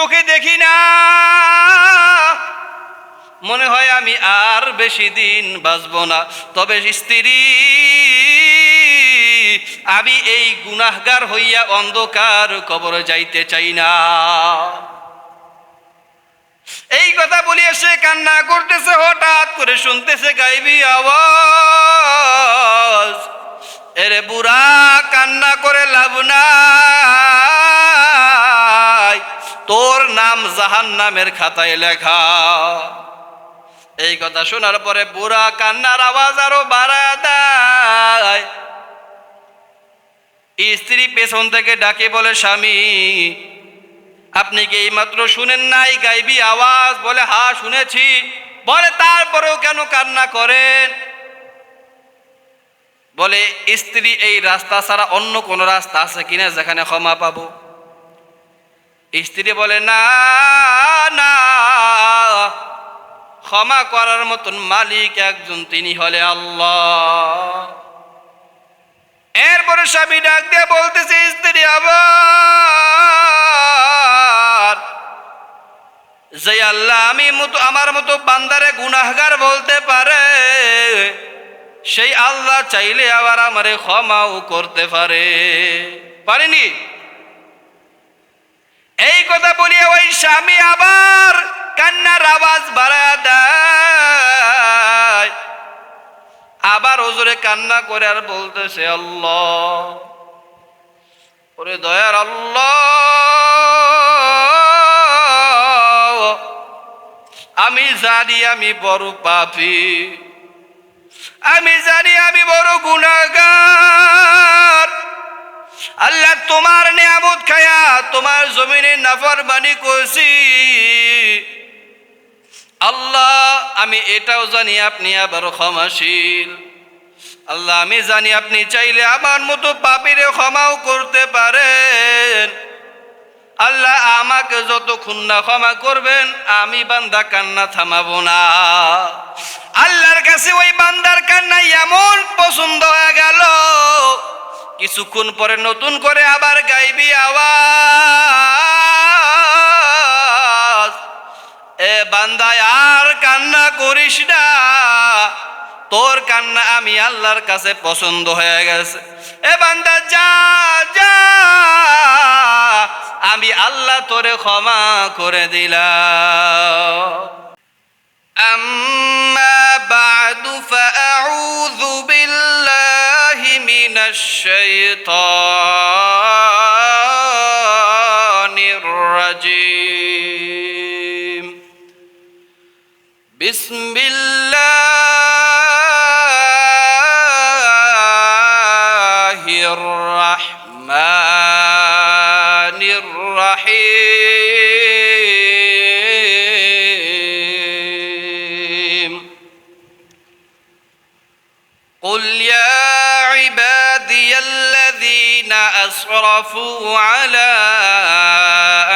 চোখে দেখি না, মনে হয় আমি আর বেশি দিন বাঁচব না। তবে স্ত্রী, আমি এই গুনাহগার হইয়া অন্ধকার কবরে যাইতে চাই না। এই কথা বলিয়া সে কান্না করতেছে, হঠাৎ করে শুনতেছে গায়েবী আওয়াজ, এরে বুড়া কান্না করে লাভ নাই, তোর নাম জাহান্নামের খাতায় লেখা। এই কথা শোনার পরে বুড়া কান্নার আওয়াজ আরো বাড়ায় দেয়। স্ত্রী পেছন থেকে ডাকে বলে, স্বামী আপনি কি এইমাত্র শুনেন নাই গায়েবী আওয়াজ? বলে, হ্যাঁ শুনেছি। বলে, তারপরেও কেন কান্না করেন? বলে, স্ত্রী, এই রাস্তা ছাড়া অন্য কোন রাস্তা আছে কিনা যেখানে ক্ষমা পাবো? স্ত্রী বলে, না না, ক্ষমা করার মতন মালিক একজন, তিনি হলে আল্লাহ। এরপরে স্বামী ডাক দিয়ে বলতেছে, স্ত্রী আবার, যে আল্লাহ আমার মতো বান্দারে গুনাহগার বলতে পারে, সেই আল্লাহ চাইলে আবার আমারে ক্ষমাও করতে পারে, পারেনি? এই কথা বলিয়া ওই স্বামী আবার কান্নার আওয়াজ বাড়ায় দেয়, আবার ওজোরে কান্না করে আর বলতেছে, আল্লাহ, ওরে দয়ার আল্লাহ, আমি জানি আমি বড় পাপী, আমি জানি আমি বড় গুনাহগার। আল্লাহ, তোমার নিয়ামত খায়া তোমার জমিনে নাফরমানি করছি। আল্লাহ, আমি এটাও জানি আপনি আবার ক্ষমাশীল। আল্লাহ, আমি জানি আপনি চাইলে আমার মতো পাপীরে ক্ষমাও করতে পারেন। আল্লাহ, আমাকে যতক্ষণ না ক্ষমা করবেন আমি বান্দা কান্না থামাবো না। আল্লাহর কাছে ওই বান্দার কান্না এমন পছন্দ হয়ে গেল, কিছুক্ষণ পরে নতুন করে আবার গায়েবী আওয়াজ, এ বান্দা আর কান্না করিস না, তোর কান্না আমি আল্লাহর কাছে পছন্দ হয়ে গেছে। এ বান্দা যা যা, আমি আল্লাহ তোরে ক্ষমা করে দিলাম। আম্মা বা'দু ফাআউযু বিল্লাহি মিনাশ শাইতানির রাজীম। বিসমিল্লাহির রাহমানির রাহিম। قل يا عبادي الذين أسرفوا على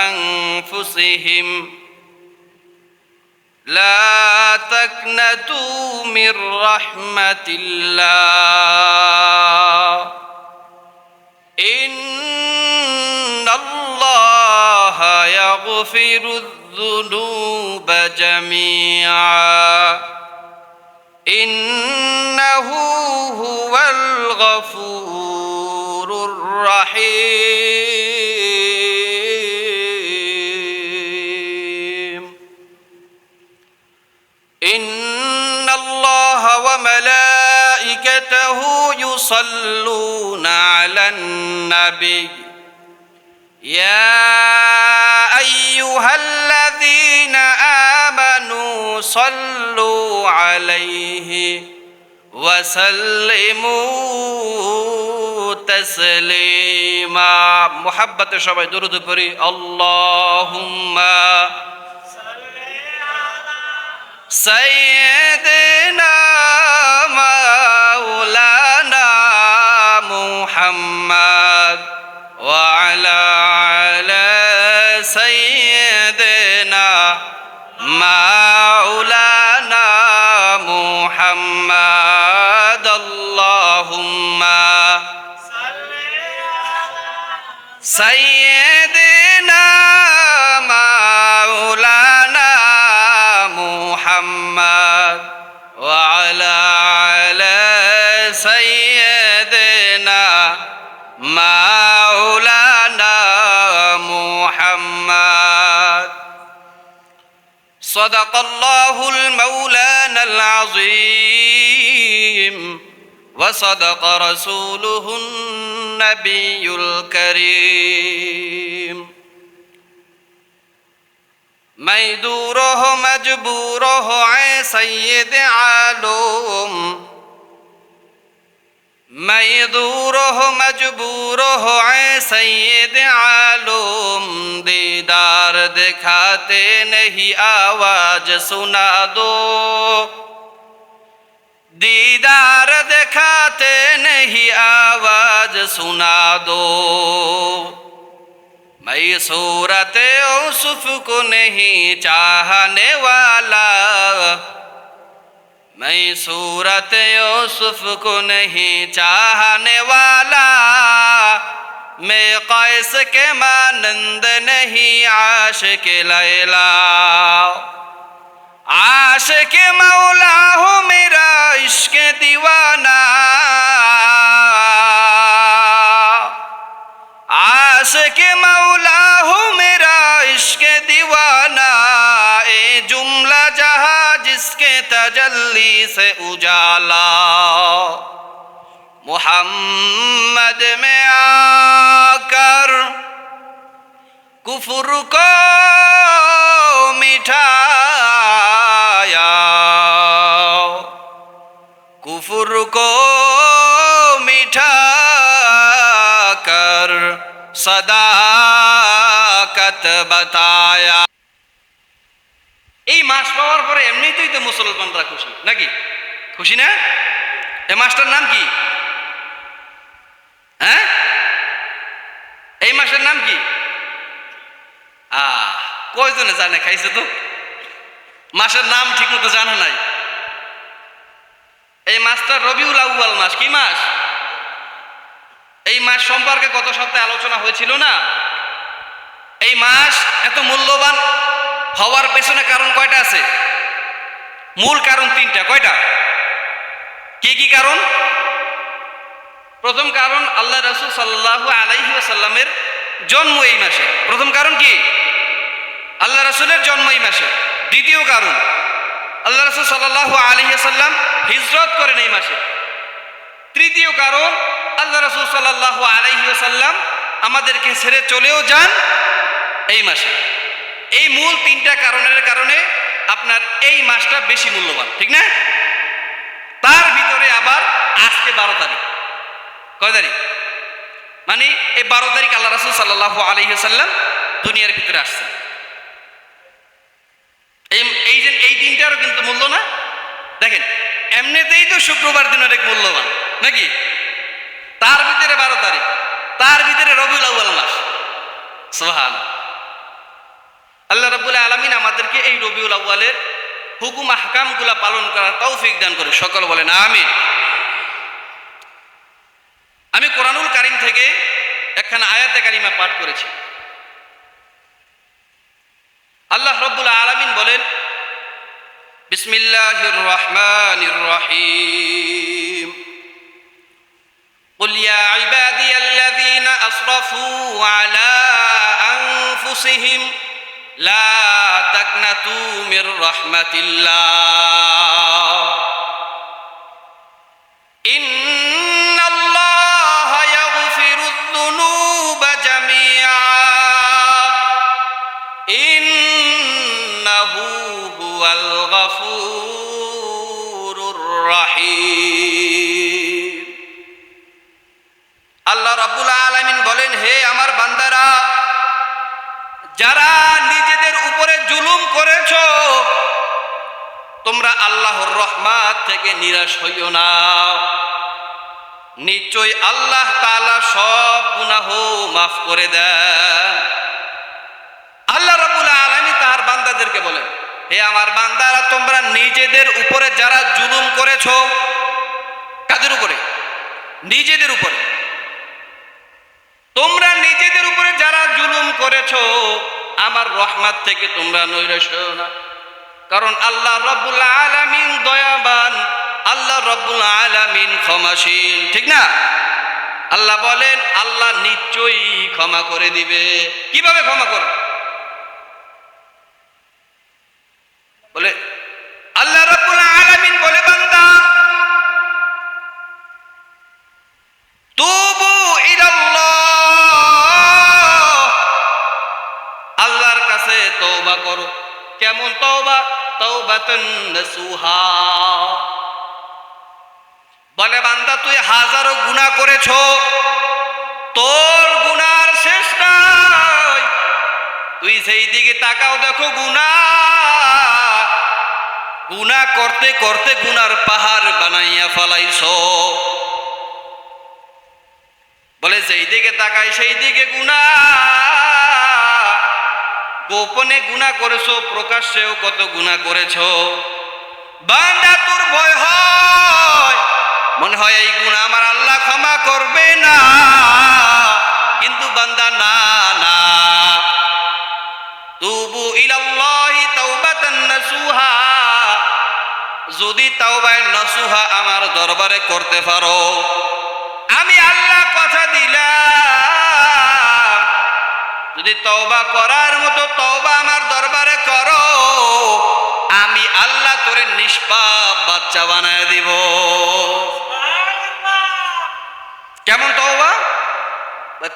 أنفسهم لا تقنطوا من رحمة الله إن الله يغفر الذنوب جميعا إنه هو الغفور الرحيم إن الله وملائكته يصلون على النبي يا أيها الذين آمنوا صلوا عليه وسلموا تسليما। محبت সবাই দরুদ পড়ি, আল্লাহুম্মা সাইয়্যিদিনা মাওলানা মুহাম্মদ ওয়া আলা সাইয়্যিদিনা মাওলানা মুহাম্মদ। আল্লাহুম্মা সাল্লি আলা সাইয়্যিদিনা بعد صدق الله المولانا العظيم وصدق رسوله النبي الكريم मैं दूर हो मजबूर हो ऐ सैयद आलम मैं दूर हो मजबूर हो ऐ सैयद आलम दीदार दिखाते नहीं आवाज सुना दो दीदार दिखाते नहीं आवाज सुना दो मैं सूरत यूसुफ को नहीं चाहने वाला मैं सूरत यूसुफ को नहीं चाहने वाला मैं कैस के मानंद नहीं आशिक लैला आशिक मौला हो मेरा इश्क दीवाना आशिक मौला हो मेरा इश्क दीवाना ए जुमला जहां जिसके तजल्ली से उजाला मोहम्मद में आकर कुफ्र को मिटाया कुफ्र को मिटा कर सदाकत बताया এই মাস পাওয়ার পরে এমনিতেই তো মুসলমানরা খুশি নাকি খুশি না এই মাসটার নাম কি হ্যাঁ এই মাসের নাম কি কয়জনে জানে খাইছে তো মাসের নাম ঠিক মতো জানা নাই এই মাসটা রবিউল আউয়াল মাস কি মাস এই মাস সম্পর্কে গত সপ্তাহে আলোচনা হয়েছিল না এই মাস এত মূল্যবান হওয়ার পেছনে কারণ কয়টা আছে মূল কারণ তিনটা কয়টা কি কি কারণ প্রথম কারণ আল্লাহ রাসূল সাল্লাল্লাহু আলাইহি ওয়াসাল্লামের জন্ম এই মাসে প্রথম কারণ কি আল্লাহ রাসূলের জন্ম এই মাসে দ্বিতীয় কারণ আল্লাহ রাসূল সাল্লাল্লাহু আলাইহি ওয়াসাল্লাম হিজরত করেন এই মাসে তৃতীয় কারণ আল্লাহ রাসূল সাল্লাল্লাহু আলাইহি ওয়াসাল্লাম আমাদেরকে ছেড়ে চলেও যান এই মাসে এই মূল তিনটা কারণের কারণে আপনার এই মাসটা বেশি মূল্যবান ঠিক না তার ভিতরে আবার আজকে 12 তারিখ কয় তারিখ মানে এই 12 তারিখ আল্লাহ রাসূল সাল্লাল্লাহু আলাইহি ওয়াসাল্লাম দুনিয়ার ভিতরে আসছেন এই দিনটারও কিন্তু মূল্য না দেখেন এমনিতেই তো শুক্রবার দিন অনেক মূল্যবান নাকি তার ভিতরে 12 তারিখ তার ভিতরে রবিউল আউয়াল মাস সুবহানাল্লাহ আল্লাহ রাব্বুল আলামিন আমাদেরকে এই রবিউল আউয়ালের হুকুম আহকামগুলো পালন করার তৌফিক দান করে সকল বলেন আমিন আমি কোরআনুল কারীম থেকে একখানা আয়াতে কারিমা পাঠ করেছি আল্লাহ রাব্বুল আলামিন বলেন বিসমিল্লাহির রহমানির রহিম قل يا عبادي الذين أسرفوا على أنفسهم لا تقنطوا من رحمة الله إن الله يغفر الذنوب جميعا إنه هو الغفور الرحيم আল্লাহ রাব্বুল আলামিন বলেন হে আমার বান্দারা যারা নিজেদের উপরে জুলুম করেছো তোমরা আল্লাহর রহমত থেকে নিরাশ হইও না নিশ্চয় আল্লাহ তাআলা সব গুনাহ মাফ করে দেন আল্লাহ রাব্বুল আলামিন তার বান্দাদেরকে বলেন হে আমার বান্দারা তোমরা নিজেদের উপরে যারা জুলুম করেছো কাদের উপরে নিজেদের উপরে তোমরা নিজেদের উপরে যারা জুলুম করেছো আমার রহমত থেকে তোমরা নৈরাশ হও না কারণ আল্লাহ রাব্বুল আলামিন দয়াবান আল্লাহ রাব্বুল আলামিন ক্ষমাশীল ঠিক না আল্লাহ বলেন আল্লাহ নিশ্চয়ই ক্ষমা করে দিবে কিভাবে ক্ষমা করবে কাছে তওবা করো। কেমন তওবা? তাওবাতুন নাসুহা। বলে বান্দা তুই হাজারো গুনাহ করেছো, তোর গুনার শেষ নাই। তুই যেই দিকে তাকাও দেখো গুনাহ করতে করতে গুনার পাহাড় বানাইয়া ফেলাইছো। বলে যেই দিকে তাকাই সেই দিকে গুনাহ। গোপনে গুনাহ করেছো, প্রকাশ্যেও কত গুনাহ করেছো। বান্দা তোর ভয় হয়, মনে হয় এই গুনাহ আমার আল্লাহ ক্ষমা করবে না, কিন্তু বান্দা না না, তুবু ইলাল্লাহি তাওবাতান নাসুহা। যদি তাওবায়ে নাসুহা আমার দরবারে করতে পারো, আমি আল্লাহ কথা দিলাম, যদি তওবা করার মতো তওবা আমার দরবারে করো, আমি আল্লাহ তোরে নিষ্পাপ বাচ্চা বানায় দিব। কেমন তওবা?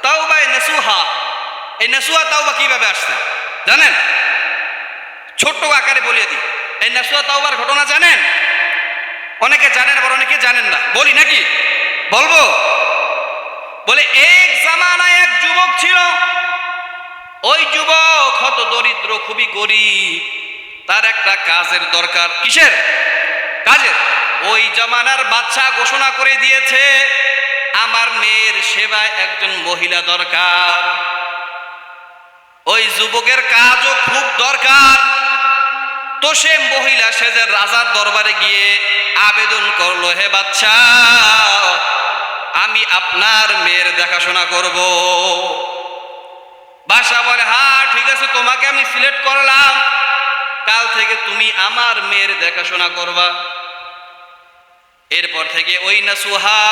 তাওবায়ে নাসুহা। এই নাসুহা তাওবা কিভাবে আসছে জানেন? ছোট্ট আকারে বলিয়ে দিই। এই নাসুহা তাওবার ঘটনা জানেন? অনেকে জানেন, আবার অনেকে জানেন না। বলি নাকি? বলবো? বলে এক জামানায় এক যুবক ছিল। ওই যুবক হত দরিদ্র, খুবই গরিব। তার একটা কাজের দরকার। কিসের কাজের? ওই জামানার বাদশা ঘোষণা করে দিয়েছে, আমার মেয়ের সেবায় একজন মহিলা দরকার। ওই যুবকের কাজও খুব দরকার। তো সে মহিলা সেজে রাজার দরবারে গিয়ে আবেদন করলো, হে বাদশা, আমি আপনার মেয়ের দেখাশোনা করব। বাদশা বলে, হ্যাঁ ঠিক আছে, তোমাকে আমি সিলেক্ট করলাম, কাল থেকে তুমি আমার মেয়ের দেখাশোনা করবা। এরপর থেকে ওই নাসুহা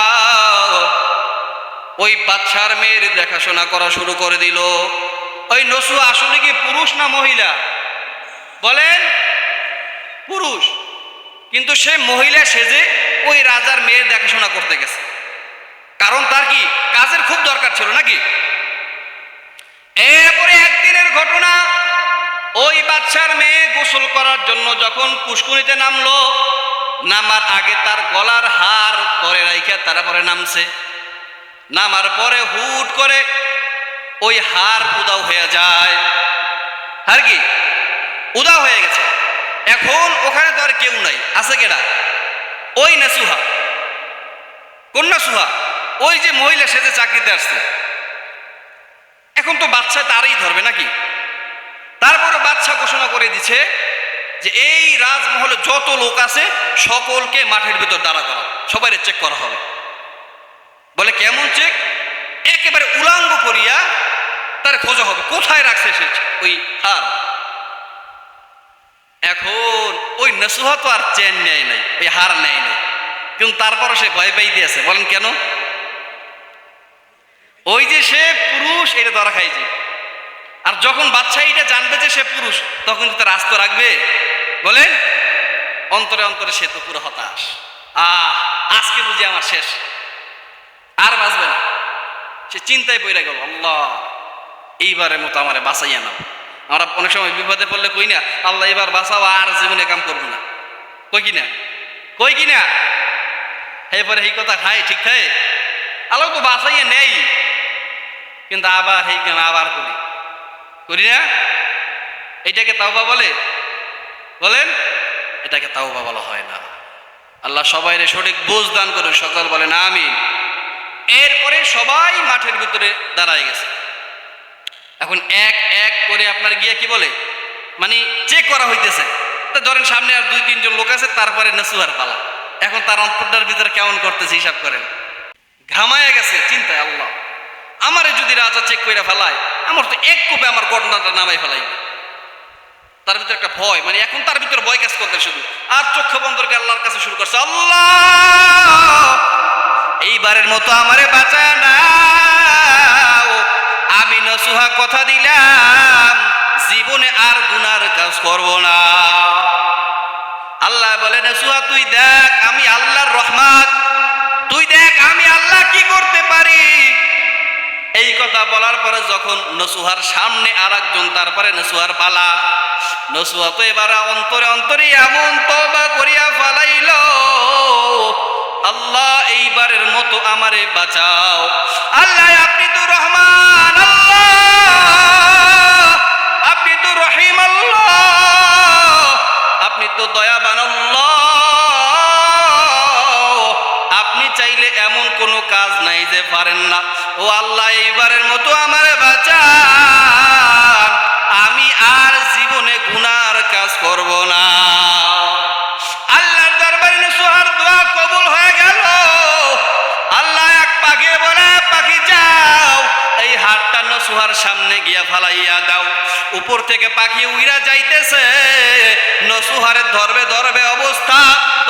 ওই বাদশার মেয়ের দেখাশোনা করা শুরু করে দিল। ওই নাসুহা আসলে কি পুরুষ না মহিলা? বলেন পুরুষ, কিন্তু সে মহিলা সেজে ওই রাজার মেয়ের দেখাশোনা করতে গেছে। কারণ তার কি কাজের খুব দরকার ছিল নাকি? এরপরে একদিনের ঘটনা, ওই বাদশার মেয়ে গোসল করার জন্য যখন পুষ্করিতে নামলো, নামার আগে তার গলার হার পরে রাইখা তারপরে নামছে। নামার পরে হুট করে ওই হার উদাও হয়ে যায়। আর কি উদাও হয়ে গেছে। এখন ওখানে তো আর কেউ নাই, আছে কেনা? ওই নাসুহা। কোন নাসুহা? ওই যে মহিলা সেজে চাকরিতে আসছে। এখন তো বাদশা তারই ধরবে নাকি? তারপরে বাদশা ঘোষণা করে দিছে যে এই রাজমহলে যত লোক আছে সকলকে মাঠের ভিতর দাঁড়া করা, সবাই চেক করা হবে। বলে কেমন চেক? একেবারে উলাঙ্গ করিয়া তার খোঁজা হবে কোথায় রাখছে সে ওই হার। এখন ওই নাসুহা তো আর চেন নেয় নাই, ওই হার নেয় নাই, কিন্তু তারপরও সে ভয় পাই দিয়েছে। বলেন কেন? ওই যে সে পুরুষ, এটা ধরা খাইছে। আর যখন বাচ্চা এটা জানবে যে সে পুরুষ, তখন তার আস্ত রাখবে? বলেন অন্তরে অন্তরে সে তো পুরো হতাশ। আজকে বুঝি আমার শেষ, আর বাঁচবে না। সে চিন্তায় পড়ে গেল, আল্লাহ এইবারের মতো আমারে বাঁচাইয়া নাও। আমরা অনেক সময় বিপদে পড়লে কই না, আল্লাহ এবার বাঁচাও, আর জীবনে কাম করবো না। কই কিনা? কই কিনা? এরপরে এই কথা খায়, ঠিক খায়, আল্লাহ তো বাঁচাইয়া নেই, কিন্তু আবার এই কাম আবার করি না। এটাকে তাওবা বলে? বলেন এটাকে তাওবা বলা হয় না। আল্লাহ সবাইরে সঠিক বুঝ দান করে, সকল বলেন আমিন। এরপরে সবাই মাঠের ভিতরে দাঁড়ায় গেছে। এখন এক এক করে আপনার গিয়ে কি বলে, মানে চেক করা হইতেছে। তো ধরেন সামনে আর 2-3 জন লোক আছে, তারপরে নাসুহার পালা। এখন তার অন্তরটার ভিতরে কেমন করতেছে হিসাব করেন। ঘামায়া গেছে চিন্তায়, আল্লাহ আমারে যদি রাজা চেক করে ফেলায়, আমার তো এক কোপে আমার গর্দনাটা নামাই ফেলাইবে। তার ভিতরে একটা ভয়, মানে এখন তার ভিতরে ভয় কাজ করতে শুধু, আর চক্ষু বন্ধ করে আল্লাহর কাছে শুরু করছে, আল্লাহ এইবারের মতো আমারে বাঁচায় নাও, আমি নাসুহা কথা দিলাম জীবনে আর গুনার কাজ করব না। আল্লাহ বলে, নাসুহা তুই দেখ আমি আল্লাহর রহমত, তুই দেখ আমি আল্লাহ কি করতে পারি। এই কথা বলার পরে যখন নসুহার সামনে আর একজন, তারপরে নসুহার পালা, নসুহা তো এবার অন্তরে অন্তরে এমন তওবা করিয়া ফালাইল, আল্লাহ এইবারের মতো আমারে বাঁচাও, আল্লাহ আপনি তো রহমান, আল্লাহ আপনি তো রহিম, আল্লাহ আপনি তো দয়াবান, আল্লাহ আপনি চাইলে এমন কোনো কাজ নাই যে পারেন না, ও আল্লাহ এইবারের মতো আমারে বাঁচান, আমি আর জীবনে গুনার কাজ করব না। আল্লাহর দরবারে নসুহার দোয়া কবুল হয়ে গেল। আল্লাহ এক পাখি বলে, পাখি যাও এই হাতটা নসুহার সামনে গিয়া ফালাইয়া দাও। উপর থেকে পাখি উইরা যাইতেছে, নসুহারের ধরবে ধরবে অবস্থা,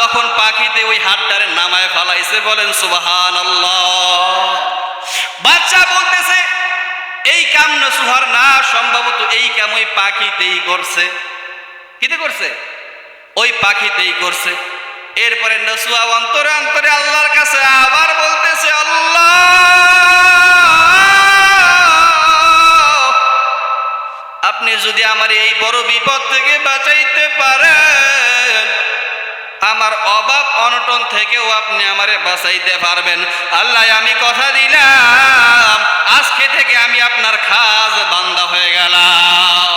তখন পাখিতে ওই হাতটারে নামায় ফালাইছে। বলেন সুবহানাল্লাহ। বাচ্চা বলতেছে এই কাম নসুহার না, সম্ভবত এই কাম ওই পাখিতেই করছে। কিতে করছে? ওই পাখিতেই করছে। এরপরে নসুহা অন্তরে অন্তরে আল্লাহর কাছে আবার বলতেছে, আল্লাহ আপনি যদি আমার এই বড় বিপদ থেকে বাঁচাইতে পারেন, আমার অভাব অনটন থেকেও আপনি আমারে বাঁচাইতে পারবেন। আল্লাহ আমি কথা দিলাম, আজকে থেকে আমি আপনার খাস বান্দা হয়ে গেলাম।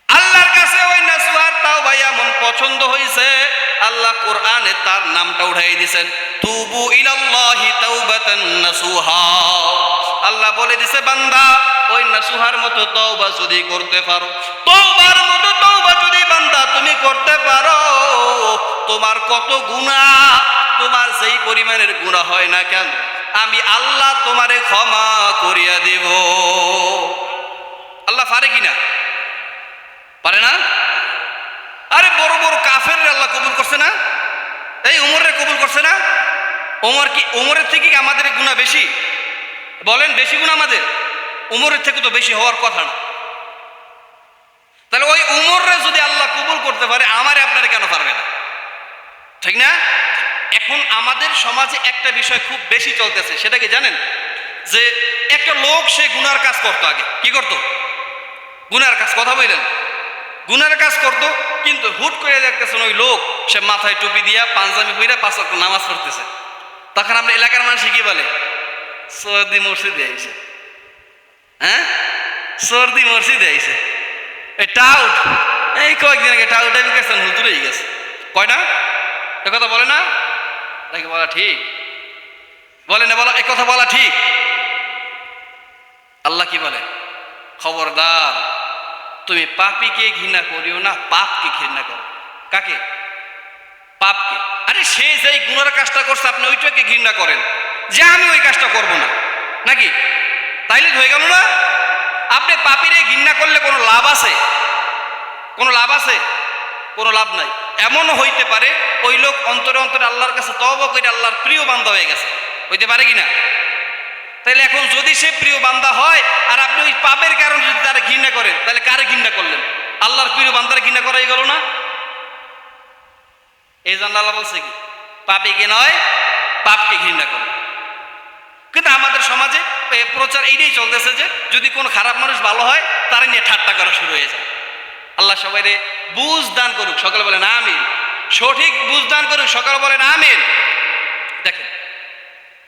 আল্লাহর কাছে ওই নসুহার তাওবা এমন পছন্দ হয়েছে, আল্লাহ কোরআনে তার নামটা উঠাই দিয়েছেন, তুবু ইলাল্লাহি তাওবাতান নাসুহা। আল্লাহ বলে দিছে, বান্দা ওই নসুহার মতো তওবা যদি করতে পারো, তওবার মতো তওবা যদি বান্দা তুমি করতে পারো, তোমার কত গুনাহ, তোমার যেই পরিমাণের গুনাহ হয় না কেন, আমি আল্লাহ তোমারে ক্ষমা করিয়া দেব। আল্লাহ পারে কিনা? পারে না? আরে বড় বড় কাফের আল্লাহ কবুল করছে না? এই উমরের কবুল করছে না? ওমর কি, উমরের থেকে কি আমাদের গুনাহ বেশি? বলেন বেশি গুনাহ আমাদের? উমরের থেকে তো বেশি হওয়ার কথা না। তাহলে ওই উমররে যদি আল্লাহ কবুল করতে পারে, আমারে আপনারা কেন পারবে না? ঠিক না? এখন আমাদের সমাজে একটা বিষয় খুব বেশি চলতেছে, সেটা কি জানেন? যে একটা লোক সে গুনার কাজ করতো, আগে কি করতো? গুনার কাজ, কথা বললেন, গুনার কাজ করতো, কিন্তু হুট করে দেখতেছেন ওই লোক সে মাথায় টুপি দিয়া পাঞ্জাবি পইরা 5 ওয়াক্ত নামাজ পড়তেছে। তখন আমরা এলাকার মানুষ কি বলে? সর্দি মসজিদে আইছে। হ্যাঁ, সর্দি মসজিদে আইছে, এই টাউট, এই কয়েকদিন আগে টাউটা বিকেছেন হুজুর হয়ে গেছে। কয় না? এ কথা বলে না? নাকি বলা ঠিক? বলে না, বলা এই কথা বলা ঠিক? আল্লাহ কি বলে? খবরদার তুমি পাপীকে ঘৃণা করিও না, পাপকে ঘৃণা করো। কাকে? পাপকে। আরে সে যেই গুনার কাজটা করছে আপনি ওইটাকে ঘৃণা করেন, যে আমি ওই কাজটা করব না, নাকি? তাইলে হয়ে গেল না? আপনি পাপীরে ঘৃণা করলে কোনো লাভ আছে? কোনো লাভ আছে? কোনো লাভ নাই। এমনও হইতে পারে ওই লোক অন্তরে অন্তরে আল্লাহর কাছে তওবা করে আল্লাহর প্রিয় বান্দা হয়ে গেছে, হইতে পারে কিনা? তাহলে এখন যদি সে প্রিয় বান্দা হয় আর আপনি ওই পাপের কারণে যদি তারা ঘৃণা করেন, তাহলে কারে ঘৃণা করলেন? আল্লাহর প্রিয় বান্দারে ঘৃণা করাই গেল না? এই জন্য আল্লাহ বলছে কি, পাপীকে নয় পাপকে ঘৃণা করো। কিন্তু আমাদের সমাজে প্রচার এইটাই চলতেছে যে যদি কোনো খারাপ মানুষ ভালো হয় তারা নিয়ে ঠাট্টা করা শুরু হয়ে যায়। আল্লাহ সবাইরে বুঝ দান করুক, সকালে বলেন আমিন। সঠিক বুঝ দান করুক, সকালে বলেন আমিন। দেখেন,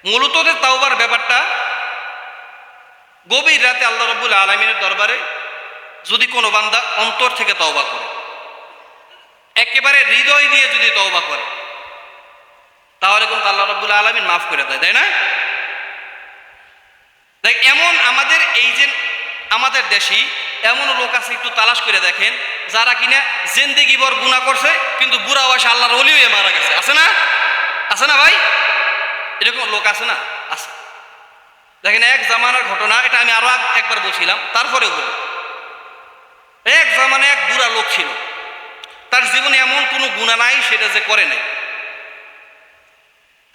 মূলত তাওবার ব্যাপারটা গভীর রাতে আল্লাহ রাব্বুল আলামিনের দরবারে যদি কোনো বান্দা অন্তর থেকে তওবা করে, একেবারে হৃদয় দিয়ে যদি তওবা করে, তাহলে কিন্তু আল্লাহ রাব্বুল আলামিন মাফ করে দেয়, তাই না? দেখ, এমন আমাদের এই যে আমাদের দেশে এমন লোক আছে, একটু তালাশ করে দেখেন, যারা কিনা জিন্দেগি ভর গুনাহ করছে কিন্তু বুড়া বয়সে আল্লাহর ওলি হয়ে মারা গেছে। আছে না? আছে না ভাই? এরকম লোক আছে না? আছে। দেখেন, এক জামানার ঘটনা, এটা আমি আরো একবার বলছিলাম, তারপরেও বলি। এক জামানায় এক বুড়া লোক ছিল, তার জীবনে এমন কোনো গুনাহ নাই সেটা যে করে নাই।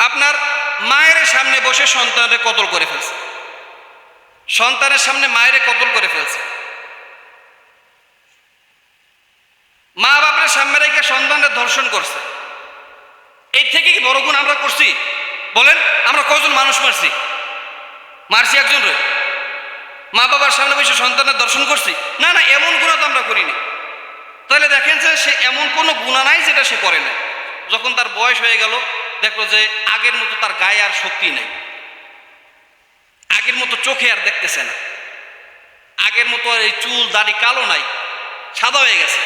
আপনার মায়ের সামনে বসে সন্তানের কতল করে ফেলছে, সন্তানের সামনে মায়ের কতল করে ফেলছে, মা বাপের সামনে রেখে সন্তানের ধর্ষণ করছে। এই থেকে কি বড় গুণ আমরা করছি? বলেন, আমরা কজন মানুষ মারছি? মারছি একজন রে, মা বাবার সামনে বসে সন্তানের দর্শন করছি, না না, এমন গুনাহ তো আমরা করিনি। তাহলে দেখেন যে সে এমন কোনো গুনাহ নাই যেটা সে করে না। যখন তার বয়স হয়ে গেল, দেখলো যে আগের মতো তার গায়ে আর শক্তি নেই, আগের মতো চোখে আর দেখতেছে না, আগের মতো আর এই চুল দাড়ি কালো নাই, সাদা হয়ে গেছে,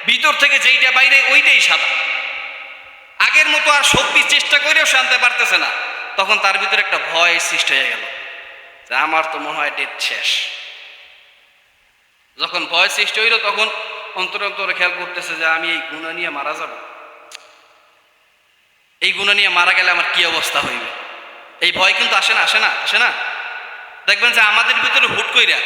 ভিতর থেকে যেইটা বাইরে ওইটাই সাদা, আগের মতো আর শক্তি চেষ্টা করেও সে আনতে পারতেছে না। তখন তার ভিতরে একটা ভয় সৃষ্টি হয়ে গেল যে আমার তো মনে হয় ডেট শেষ। যখন ভয় সৃষ্টি হইল তখন অন্তরে অন্তরে খেয়াল করতেছে যে আমি এই গুনাহ নিয়ে মারা যাব, এই গুনাহ নিয়ে মারা গেলে আমার কি অবস্থা হইবে। এই ভয় কিন্তু আসে না, আসে না, আসে না। দেখবেন যে আমাদের ভিতরে হুট কইরা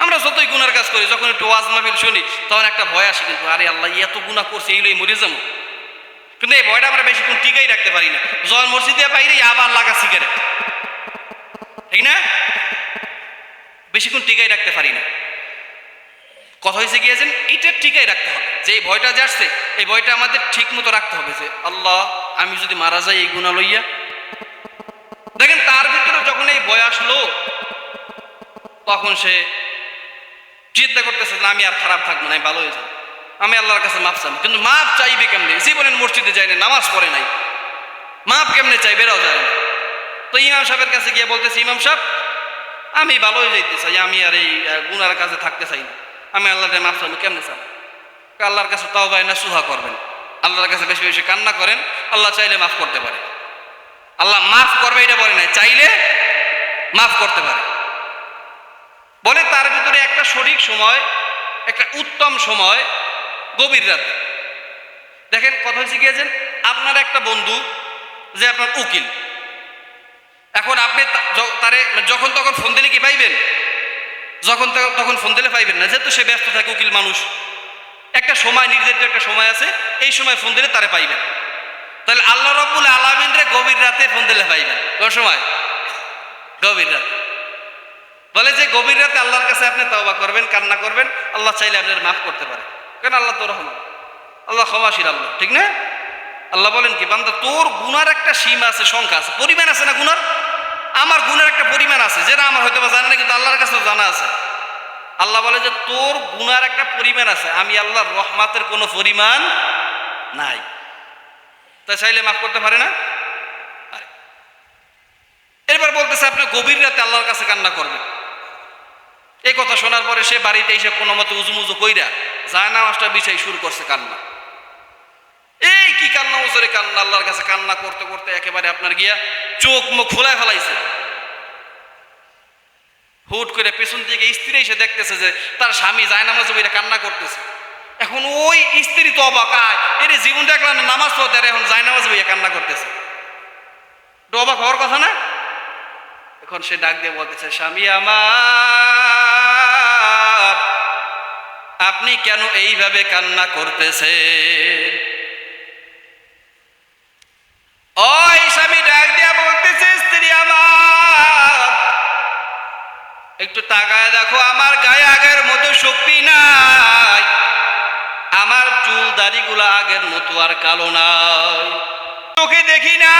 আমরা যতই গুনার কাজ করি, যখন একটু ওয়াজ মাহফিল শুনি তখন একটা ভয় আসে, কিন্তু আরে আল্লাহ এত গুনাহ করছে, এইগুলোই মরে যাবো। কিন্তু এই ভয়টা আমরা বেশিক্ষণ টিকাই রাখতে পারি না। জল মসজিদে বাইরে আবার লাগা সিগারেট, ঠিক না? বেশিক্ষণ টিকাই রাখতে পারি না। কথা হয়েছে গিয়েছেন, এইটা টিকাই রাখতে হবে যে এই ভয়টা যে আসছে, এই ভয়টা আমাদের ঠিক মতো রাখতে হবে যে আল্লাহ আমি যদি মারা যাই এই গুনাহ লইয়া। দেখেন তার ভিতরে যখন এই ভয় আসলো তখন সে চিন্তা করতেছে না আমি আর খারাপ থাকবো না, আমি ভালো হয়ে যাবো, আমি আল্লাহর কাছে মাপ চাইব। কিন্তু মাপ চাইবে কেমনে? জীবনের মসজিদে যায় না, নামাজ পড়ে নাই, মাপ কেমনে চাই? বেরাও যায় না। তো ইমাম সাহেবের কাছে গিয়ে বলতেছে, ইমাম সাহেব আমি ভালো হয়ে যাইতে চাই, আমি আর এই গুনার কাছে থাকতে চাই না, আমি আল্লাহকে মাপ চাইবো, কেমনে চাই? আল্লাহর কাছে তাওবা নাসুহা করবেন, আল্লাহর কাছে বেশি বেশি কান্না করেন, আল্লাহ চাইলে মাফ করতে পারে। আল্লাহ মাফ করবে এটা বলে নাই, চাইলে মাফ করতে পারে। বলে তার ভিতরে একটা সঠিক সময়, একটা উত্তম সময় গভীর রাতে। দেখেন কথা হচ্ছে গিয়েছেন, আপনার একটা বন্ধু যে আপনার উকিল, এখন আপনি তারে যখন তখন ফোন দিলে কি পাইবেন? যখন তখন ফোন দিলে পাইবেন না, যেহেতু সে ব্যস্ত থাকে, উকিল মানুষ, একটা সময় নির্ধারিত একটা সময় আছে, এই সময় ফোন দিলে তারে পাইবেন। তাহলে আল্লাহ রাব্বুল আলামিন রে গভীর রাতে ফোন দিলে পাইবেন। কোন সময়? গভীর রাতে। বলে যে গভীর রাতে আল্লাহর কাছে আপনি তওবা করবেন, কান্না করবেন, আল্লাহ চাইলে আপনার মাফ করতে পারে। কেন? আল্লাহ তো রহমান, আল্লাহ ক্ষমাশীল আল্লাহ, ঠিক না? আল্লাহ বলেন কি, বান্দা তোর গুনার একটা সীমা আছে, সংখ্যা আছে, পরিমাণ আছে না গুনার? আমার গুনার একটা পরিমাণ আছে, যেটা আমার হয়তো বা জানে না, কিন্তু আল্লাহর কাছে জানা আছে। আল্লাহ বলে যে তোর গুনার একটা পরিমাণ আছে, আমি আল্লাহর রহমাতের কোনো পরিমাণ নাই, তাই চাইলে মাফ করতে পারে না। এবার বলতেছে আপনি গভীর রাতে আল্লাহর কাছে কান্না করবেন। এই কথা শোনার পরে সে বাড়িতে এসে কোনো মতে উজুমুজু কইরা যায় নামাজটা বিছাই শুরু করছে কান্না। এই কি কান্না, ওজরে কান্না, আল্লাহর কাছে কান্না করতে করতে একেবারে আপনার গিয়া চোখ মুখ খোলায় ফেলাইছে। হুট করে পেছন থেকে স্ত্রী এসে দেখতেছে যে তার স্বামী যায় নামাজ বইরা কান্না করতেছে। এখন ওই স্ত্রী তো অবাক, এর জীবন দেখলাম নামাজ পড়তে, আর এখন যায় নামাজ বইয়া কান্না করতেছে, তো অবাক হওয়ার কথা না? এখন সে ডাক দিয়ে বলতেছে, স্বামী আমার, আপনি কেন এইভাবে কান্না করতেছেন? ওই স্বামী ডাক দিয়া বলতেছে, স্ত্রী আমার একটু তাকায় দেখো, আমার গায়ে আগের মতো শক্তি নাই, আমার চুল দাড়িগুলো আগের মতো আর কালো নাই, চোখে দেখি না,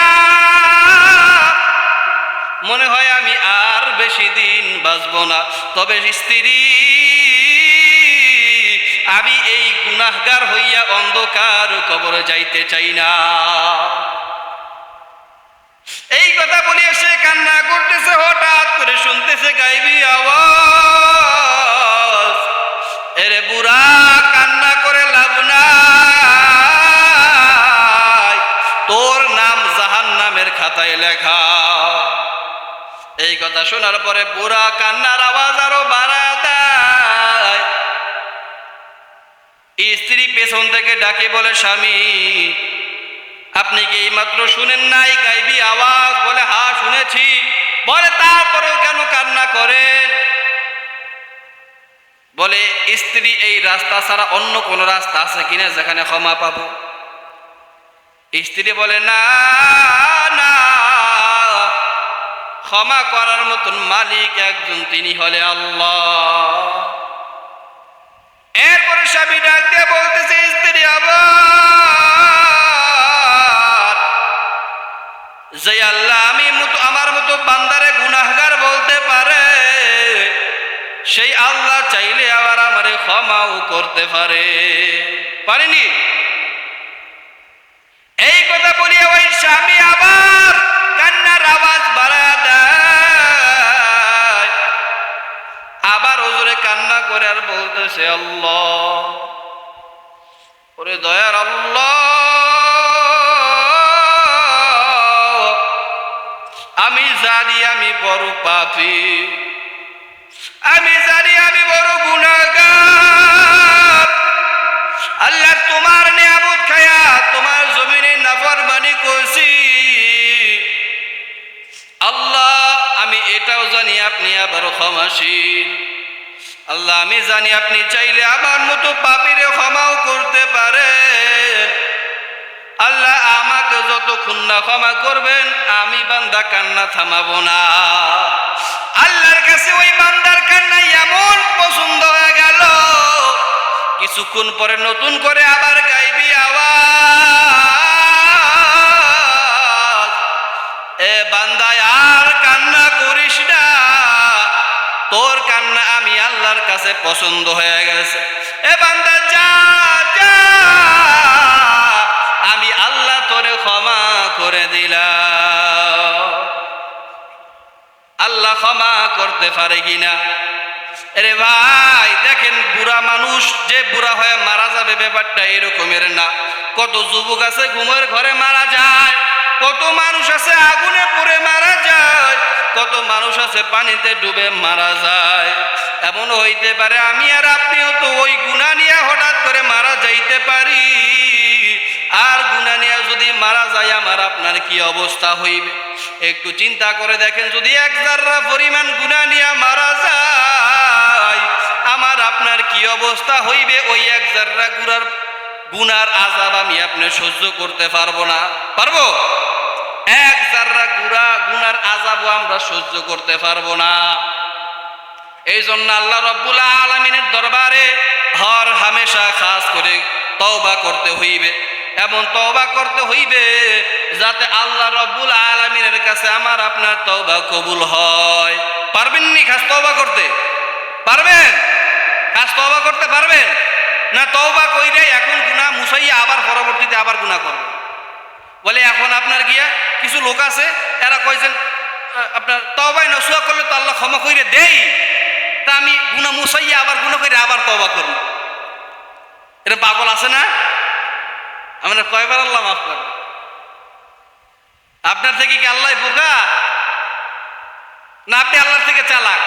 মনে হয় আমি আর বেশি দিন বাঁচব না। তবে স্ত্রী, আমি এই গুনাহগার হইয়া অন্ধকার কবরে যাইতে চাই না। এই কথা বলিয়া সে কান্না করতেছে, হঠাৎ করে শুনতেছে গায়বী আওয়াজ, এরে বুড়া কান্না করে লাভ নাই, তোর নাম জাহান্নামের খাতায় লেখা। এই কথা শোনার পরে বুড়া কান্নার আওয়াজ আরো বাড়ায় দেয়। স্ত্রী পেছন থেকে ডাকে বলে, স্বামী আপনি কি এইমাত্র শুনেন নাই গায়বী আওয়াজ? বলে হ্যাঁ শুনেছি। বলে তারপরেও কেন কান্না করেন? বলে স্ত্রী, এই রাস্তা ছাড়া অন্য কোন রাস্তা আছে কিনা যেখানে ক্ষমা পাবো? স্ত্রী বলে, না না, ক্ষমা করার মতন মালিক একজন, তিনি হলে আল্লাহ। এরপরে স্বামী ডাক দিয়ে বলতেছে, স্ত্রী আবার যে আল্লাহ আমি আমার মতো বান্দারে গুনাহগার বলতে পারে, সেই আল্লাহ চাইলে আবার আমারে ক্ষমাও করতে পারে। পারেনি? এই কথা বলিয়া ওই স্বামী আবার কান্নার আওয়াজ বাড়ায় দেয়, আবার ওজোরে কান্না করে আর বলতেছে, আল্লাহ, ওরে দয়ার আল্লাহ, আমি জানি আমি বড় পাপী, আমি জানি আমি বড় গুনাহগার। আল্লাহ, তোমার নিয়ামত খায়া তোমার জমিনে নাফরমানি করছি। আল্লাহ, আমি এটাও জানি আপনি আবার ক্ষমাশীল। আল্লাহ, আমি জানি আপনি চাইলে আমার মতো পাপীরে ক্ষমাও করতে পারেন। আল্লাহ, আমাকে যতক্ষণ না ক্ষমা করবেন আমি বান্দা কান্না থামাবো না। আল্লাহর কাছে ওই বান্দার কান্না এমন পছন্দ হয়ে গেল, কিছুক্ষণ পরে নতুন করে আবার গাইবি আওয়াজ, এ বান্দা আর কান্না করিস না, তোর কান্না আমি আল্লাহর কাছে পছন্দ হয়ে গেছে। এ বান্দা যা যা, আমি আল্লাহ তোরে ক্ষমা করে দিলাম। আল্লাহ ক্ষমা করতে পারে কিনা? আরে ভাই দেখেন, বুড়া মানুষ যে বুড়া হয়ে মারা যাবে ব্যাপারটা এরকমের না। কত যুবক আছে ঘুমের ঘরে মারা যায়, কত মানুষ আছে আগুনে পুড়ে মারা যায়, কত মানুষ আছে পানিতে ডুবে মারা যায়। এমন হইতে পারে আমি আর আপনিও তো ওই গুনাহ নিয়ে হঠাৎ করে মারা যাইতে পারি। আর গুনাহ নিয়ে যদি মারা যায় আমার আপনার কি অবস্থা হইবে? একটু চিন্তা করে দেখেন, যদি এক জাররা পরিমাণ গুনাহ নিয়ে মারা যায় আমার আপনার কি অবস্থা হইবে? ওই এক জাররা গুনার আযাব আমি আপনি সহ্য করতে পারবো না। পারবো? এক জাররা গুনার আযাবও আমরা সহ্য করতে পারবো না। এই জন্য আল্লাহ রাব্বুল আলামিনের দরবারে হর হামেশা খাস করে তওবা করতে হইবে, এমন তওবা করতে হইবে যাতে আল্লাহ রাব্বুল আলামিনের কাছে আমার আপনার তওবা কবুল হয়। পারবেন নি খাস তওবা করতে? পারবেন? খাস তওবা করতে পারবেন না? তওবা কইরে এখন গুনাহ মুছাইয়া আবার পরবর্তীতে আবার গুনাহ করবেন বলে। এখন আপনার গিয়া কিছু লোক আছে, এরা কইছেন আপনার তওবাই নসুয়া করলে তো আল্লাহ ক্ষমা কইরে দেই, তা আমি গুনাহ মুছাইয়া আবার গুনাহ করে আবার তওবা করব। এটা পাগল আছে না? আমরা কয়বার আল্লাহ মাফ করবে? আপনার থেকে কি আল্লাহ বোকা না আপনি আল্লাহর থেকে চালাক?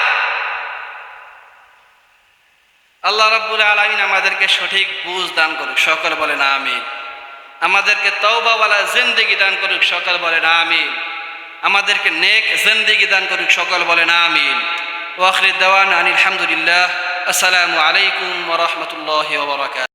আল্লাহ রাব্বুল আলামিন আমাদেরকে সঠিক বুঝ দান করুক, সকল বলেন আমিন। আমাদেরকে তওবাওয়ালা জিন্দেগি দান করুক, সকল বলেন আমিন। আমাদেরকে নেক জিন্দেগি দান করুক, সকল বলেন আমিন। ওয়া আখিরু দাওয়ানা আনিল হামদুলিল্লাহ। আসসালামু আলাইকুম ওয়া রাহমাতুল্লাহি ওয়া বারাকাতুহু।